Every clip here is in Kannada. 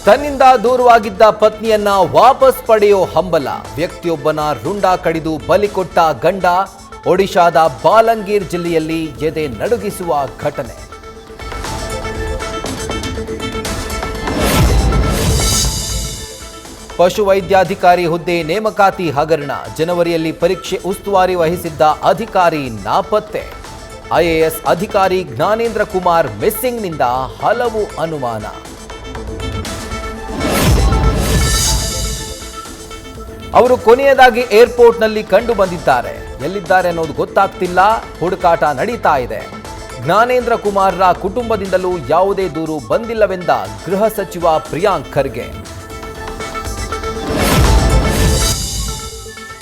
ತನ್ನಿಂದ ದೂರವಾಗಿದ್ದ ಪತ್ನಿಯನ್ನ ವಾಪಸ್ ಪಡೆಯೋ ಹಂಬಲ. ವ್ಯಕ್ತಿಯೊಬ್ಬನ ರುಂಡ ಕಡಿದು ಬಲಿ ಕೊಟ್ಟ ಗಂಡ. ಒಡಿಶಾದ ಬಾಲಂಗೀರ್ ಜಿಲ್ಲೆಯಲ್ಲಿ ಎದೆ ನಡುಗಿಸುವ ಘಟನೆ. ಪಶುವೈದ್ಯಾಧಿಕಾರಿ ಹುದ್ದೆ ನೇಮಕಾತಿ ಹಗರಣ. ಜನವರಿಯಲ್ಲಿ ಪರೀಕ್ಷೆ ಉಸ್ತುವಾರಿ ವಹಿಸಿದ್ದ ಅಧಿಕಾರಿ ನಾಪತ್ತೆ. ಐಎಎಸ್ ಅಧಿಕಾರಿ ಜ್ಞಾನೇಂದ್ರ ಕುಮಾರ್ ಮಿಸ್ಸಿಂಗ್ನಿಂದ ಹಲವು ಅನುಮಾನ. ಅವರು ಕೊನೆಯದಾಗಿ ಏರ್ಪೋರ್ಟ್ನಲ್ಲಿ ಕಂಡು ಬಂದಿದ್ದಾರೆ. ಎಲ್ಲಿದ್ದಾರೆ ಅನ್ನೋದು ಗೊತ್ತಾಗ್ತಿಲ್ಲ. ಹುಡುಕಾಟ ನಡೀತಾ ಇದೆ. ಜ್ಞಾನೇಂದ್ರ ಕುಮಾರ್ರ ಕುಟುಂಬದಿಂದಲೂ ಯಾವುದೇ ದೂರು ಬಂದಿಲ್ಲವೆಂದ ಗೃಹ ಸಚಿವ ಪ್ರಿಯಾಂಕ್ ಖರ್ಗೆ.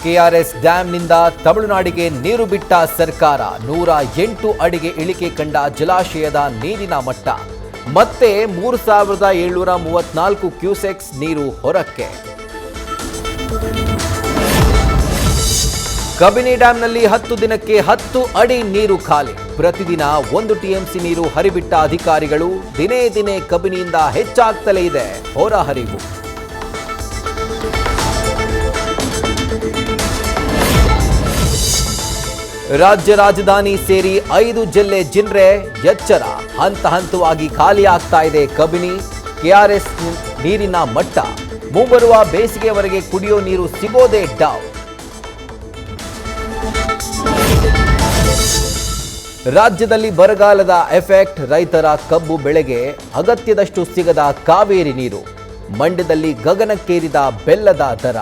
ಕೆಆರ್ಎಸ್ ಡ್ಯಾಂನಿಂದ ತಮಿಳುನಾಡಿಗೆ ನೀರು ಬಿಟ್ಟ ಸರ್ಕಾರ. 108 ಅಡಿಗೆ ಇಳಿಕೆ ಕಂಡ ಜಲಾಶಯದ ನೀರಿನ ಮಟ್ಟ. ಮತ್ತೆ 3734 ಕ್ಯೂಸೆಕ್ಸ್ ನೀರು ಹೊರಕ್ಕೆ. ಕಬಿನಿ ಡ್ಯಾಂನಲ್ಲಿ 10 ದಿನಕ್ಕೆ 10 ಅಡಿ ನೀರು ಖಾಲಿ. ಪ್ರತಿದಿನ 1 ಟಿಎಂಸಿ ನೀರು ಹರಿಬಿಟ್ಟ ಅಧಿಕಾರಿಗಳು. ದಿನೇ ದಿನೇ ಕಬಿನಿಯಿಂದ ಹೆಚ್ಚಾಗ್ತಲೇ ಇದೆ ಹೊರಹರಿವು. ರಾಜ್ಯ ರಾಜಧಾನಿ ಸೇರಿ 5 ಜಿಲ್ಲೆ ಜಿಲ್ಲೆ ಎಚ್ಚರ. ಹಂತ ಹಂತವಾಗಿ ಖಾಲಿ ಆಗ್ತಾ ಇದೆ ಕಬಿನಿ. ಕೆಆರ್ಎಸ್ ನೀರಿನ ಮಟ್ಟ. ಮುಂಬರುವ ಬೇಸಿಗೆವರೆಗೆ ಕುಡಿಯೋ ನೀರು ಸಿಗೋದೇ ಡೌಟ್. ರಾಜ್ಯದಲ್ಲಿ ಬರಗಾಲದ ಎಫೆಕ್ಟ್. ರೈತರ ಕಬ್ಬು ಬೆಳೆಗೆ ಅಗತ್ಯದಷ್ಟು ಸಿಗದ ಕಾವೇರಿ ನೀರು. ಮಂಡ್ಯದಲ್ಲಿ ಗಗನಕ್ಕೇರಿದ ಬೆಲ್ಲದ ದರ.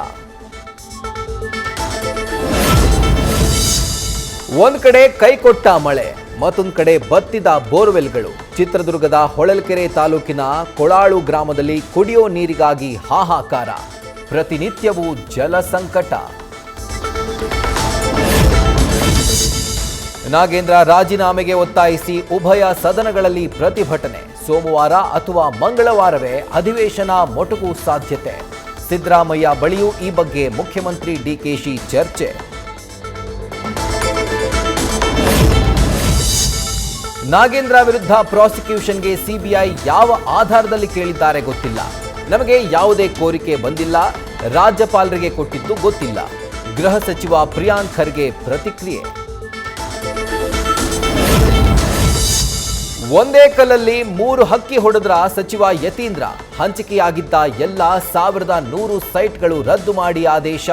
ಒಂದ್ ಕಡೆ ಕೈಕೊಟ್ಟ ಮಳೆ, ಮತ್ತೊಂದು ಕಡೆ ಬತ್ತಿದ ಬೋರ್ವೆಲ್ಗಳು. ಚಿತ್ರದುರ್ಗದ ಹೊಳಲ್ಕೆರೆ ತಾಲೂಕಿನ ಕೊಳಾಳು ಗ್ರಾಮದಲ್ಲಿ ಕುಡಿಯೋ ನೀರಿಗಾಗಿ ಹಾಹಾಕಾರ. ಪ್ರತಿನಿತ್ಯವೂ ಜಲ ಸಂಕಟ. ನಾಗೇಂದ್ರ ರಾಜೀನಾಮೆಗೆ ಒತ್ತಾಯಿಸಿ ಉಭಯ ಸದನಗಳಲ್ಲಿ ಪ್ರತಿಭಟನೆ. ಸೋಮವಾರ ಅಥವಾ ಮಂಗಳವಾರವೇ ಅಧಿವೇಶನ ಮೊಟಕು ಸಾಧ್ಯತೆ. ಸಿದ್ದರಾಮಯ್ಯ ಬಳಿಯೂ ಈ ಬಗ್ಗೆ ಮುಖ್ಯಮಂತ್ರಿ ಡಿಕೆಶಿ ಚರ್ಚೆ. ನಾಗೇಂದ್ರ ವಿರುದ್ಧ ಪ್ರಾಸಿಕ್ಯೂಷನ್ಗೆ ಸಿಬಿಐ ಯಾವ ಆಧಾರದಲ್ಲಿ ಕೇಳಿದ್ದಾರೆ ಗೊತ್ತಿಲ್ಲ. ನಮಗೆ ಯಾವುದೇ ಕೋರಿಕೆ ಬಂದಿಲ್ಲ. ರಾಜ್ಯಪಾಲರಿಗೆ ಕೊಟ್ಟಿದ್ದು ಗೊತ್ತಿಲ್ಲ. ಗೃಹ ಸಚಿವ ಪ್ರಿಯಾಂಕ್ ಖರ್ಗೆ ಪ್ರತಿಕ್ರಿಯೆ. ಒಂದೇ ಕಲ್ಲಲ್ಲಿ 3 ಹಕ್ಕಿ ಹೊಡೆದ್ರ ಸಚಿವ ಯತೀಂದ್ರ. ಹಂಚಿಕೆಯಾಗಿದ್ದ ಎಲ್ಲ 1100 ಸೈಟ್ಗಳು ರದ್ದು ಮಾಡಿ ಆದೇಶ.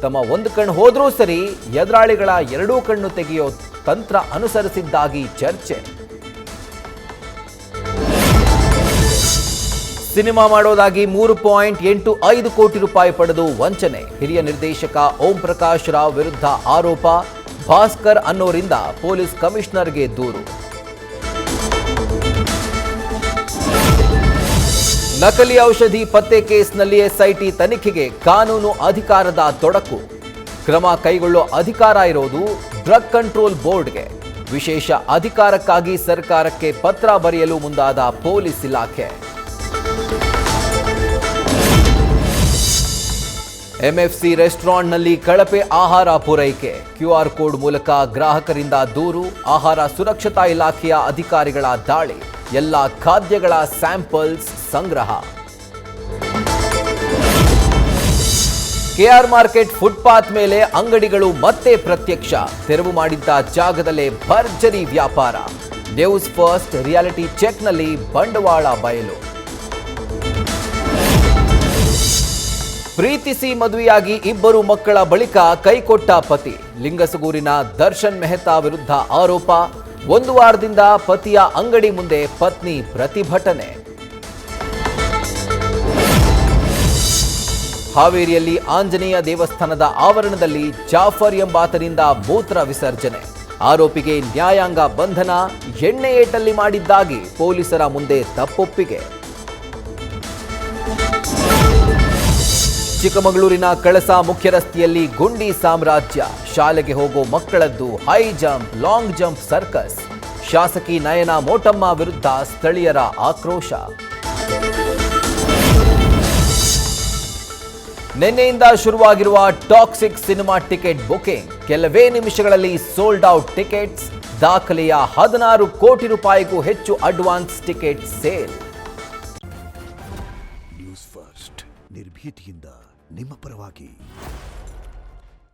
ತಮ್ಮ ಒಂದು ಕಣ್ಣು ಹೋದ್ರೂ ಸರಿ, ಎದುರಾಳಿಗಳ 2 ಕಣ್ಣು ತೆಗೆಯೋ ತಂತ್ರ ಅನುಸರಿಸಿದ್ದಾಗಿ ಚರ್ಚೆ. ಸಿನಿಮಾ ಮಾಡೋದಾಗಿ 3.85 ಕೋಟಿ ರೂಪಾಯಿ ಪಡೆದು ವಂಚನೆ. ಹಿರಿಯ ನಿರ್ದೇಶಕ ಓಂ ಪ್ರಕಾಶ್ ರಾವ್ ವಿರುದ್ಧ ಆರೋಪ. ಭಾಸ್ಕರ್ ಅನ್ನೋರಿಂದ ಪೊಲೀಸ್ ಕಮಿಷನರ್ಗೆ ದೂರು. ನಕಲಿ ಔಷಧಿ ಪತ್ತೆ ಕೇಸ್ನಲ್ಲಿ ಎಸ್ಐಟಿ ತನಿಖೆಗೆ ಕಾನೂನು ಅಧಿಕಾರದ ತೊಡಕು. ಕ್ರಮ ಕೈಗೊಳ್ಳೋ ಅಧಿಕಾರ ಇರೋದು ಡ್ರಗ್ ಕಂಟ್ರೋಲ್ ಬೋರ್ಡ್ಗೆ. ವಿಶೇಷ ಅಧಿಕಾರಕ್ಕಾಗಿ ಸರ್ಕಾರಕ್ಕೆ ಪತ್ರ ಬರೆಯಲು ಮುಂದಾದ ಪೊಲೀಸ್ ಇಲಾಖೆ. ಎಂಎಫ್ಸಿ ರೆಸ್ಟೋರೆಂಟ್ನಲ್ಲಿ ಕಳಪೆ ಆಹಾರ ಪೂರೈಕೆ. ಕ್ಯೂಆರ್ ಕೋಡ್ ಮೂಲಕ ಗ್ರಾಹಕರಿಂದ ದೂರು. ಆಹಾರ ಸುರಕ್ಷತಾ ಇಲಾಖೆಯ ಅಧಿಕಾರಿಗಳ ದಾಳಿ. ಎಲ್ಲ ಖಾದ್ಯಗಳ ಸ್ಯಾಂಪಲ್ಸ್ ಸಂಗ್ರಹ. ಕೆಆರ್ ಮಾರ್ಕೆಟ್ ಫುಟ್ಪಾತ್ ಮೇಲೆ ಅಂಗಡಿಗಳು ಮತ್ತೆ ಪ್ರತ್ಯಕ್ಷ. ತೆರವು ಮಾಡಿದ್ದ ಜಾಗದಲ್ಲೇ ಭರ್ಜರಿ ವ್ಯಾಪಾರ. ನ್ಯೂಸ್ ಫಸ್ಟ್ ರಿಯಾಲಿಟಿ ಚೆಕ್ನಲ್ಲಿ ಬಂಡವಾಳ ಬಯಲು. ಪ್ರೀತಿಸಿ ಮದುವೆಯಾಗಿ 2 ಮಕ್ಕಳ ಬಳಿಕ ಕೈಕೊಟ್ಟ ಪತಿ. ಲಿಂಗಸಗೂರಿನ ದರ್ಶನ್ ಮೆಹ್ತಾ ವಿರುದ್ಧ ಆರೋಪ. 1 ವಾರದಿಂದ ಪತಿಯ ಅಂಗಡಿ ಮುಂದೆ ಪತ್ನಿ ಪ್ರತಿಭಟನೆ. ಹಾವೇರಿಯಲ್ಲಿ ಆಂಜನೇಯ ದೇವಸ್ಥಾನದ ಆವರಣದಲ್ಲಿ ಜಾಫರ್ ಎಂಬಾತನಿಂದ ಮೂತ್ರ ವಿಸರ್ಜನೆ. ಆರೋಪಿಗೆ ನ್ಯಾಯಾಂಗ ಬಂಧನ. ಎಣ್ಣೆ ಏಟಲ್ಲಿ ಮಾಡಿದ್ದಾಗಿ ಪೊಲೀಸರ ಮುಂದೆ ತಪ್ಪೊಪ್ಪಿಗೆ. ಚಿಕ್ಕಮಗಳೂರಿನ ಕಳಸಾ ಮುಖ್ಯ ರಸ್ತೆಯಲ್ಲಿ ಗುಂಡಿ ಸಾಮ್ರಾಜ್ಯ. ಶಾಲೆಗೆ ಹೋಗೋ ಮಕ್ಕಳದ್ದು high jump, long jump circus. ಶಾಸಕಿ ನಯನ ಮೋಟಮ್ಮ ವಿರುದ್ಧ ಸ್ಥಳೀಯರ ಆಕ್ರೋಶ. ನಿನ್ನೆಯಿಂದ ಶುರುವಾಗಿರುವ ಟಾಕ್ಸಿಕ್ ಸಿನಿಮಾ ಟಿಕೆಟ್ ಬುಕಿಂಗ್. ಕೆಲವೇ ನಿಮಿಷಗಳಲ್ಲಿ ಸೋಲ್ಡ್ ಔಟ್ ಟಿಕೆಟ್ಸ್. ದಾಖಲೆಯ 16 ಕೋಟಿ ರೂಪಾಯಿಗೂ ಹೆಚ್ಚು advance ticket sale. News first ನಿರ್ಭೀತಿಯಿಂದ ನಿಮ್ಮ ಪರವಾಗಿ.